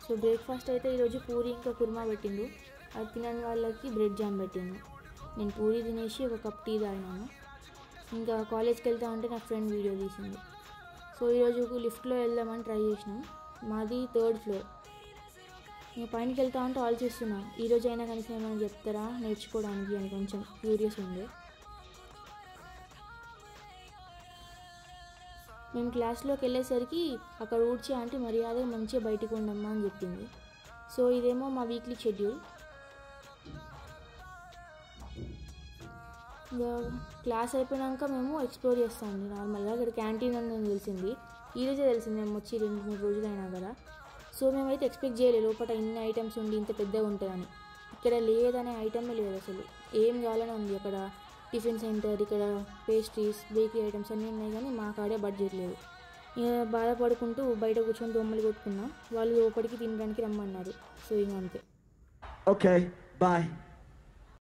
So breakfast అయితే ఈరోజు పూరి ఇంకా కుర్మా పెట్టిండు. అది తినని వాళ్ళకి బ్రెడ్ జామ్ పెట్టిండు. నేను పూరి తినేసి ఒక కప్ టీ తాగినాను. ఇంకా కాలేజ్కి వెళ్తా ఉంటే నా ఫ్రెండ్ వీడియో తీసింది. సో ఈరోజు లిఫ్ట్లో వెళ్దామని ట్రై చేసినాం. మాది 3rd ఫ్లోర్. నేను పైనకి వెళ్తా ఉంటే ఆలోచిస్తున్నా, ఈరోజు అయినా కనీసం ఏమైనా చెప్తారా నేర్చుకోవడానికి అని కొంచెం క్యూరియస్ ఉండే. మేము క్లాస్లోకి వెళ్ళేసరికి అక్కడ ఊడ్చి ఆంటీ మర్యాద మంచిగా బయటికి ఉండమ్మా అని చెప్పింది. సో ఇదేమో మా వీక్లీ షెడ్యూల్. ఇంకా క్లాస్ అయిపోయాక మేము ఎక్స్ప్లోర్ చేస్తామండి. నార్మల్గా ఇక్కడ క్యాంటీన్ అని తెలిసింది. ఈరోజే తెలిసింది, మేము వచ్చి 2-3 రోజులు అయినా కదా. సో మేమైతే ఎక్స్పెక్ట్ చేయలేదు లోపల ఇన్ని ఐటమ్స్ ఉండి ఇంత పెద్దగా ఉంటుందని. ఇక్కడ లేదనే ఐటమే లేదు అసలు. ఏం కావాలని ఉంది అక్కడ. టిఫిన్ సెంటర్, ఇక్కడ పేస్ట్రీస్, బేకరీ ఐటమ్స్ అన్నీ ఉన్నాయి, కానీ మా కాడే బడ్జెట్ లేదు. ఇక బాధపడుకుంటూ బయట కూర్చొని దొమ్మలు కొట్టుకున్నాం. వాళ్ళు లోపలికి తినడానికి రమ్మన్నారు. సో ఇంక అంతే. Okay bye.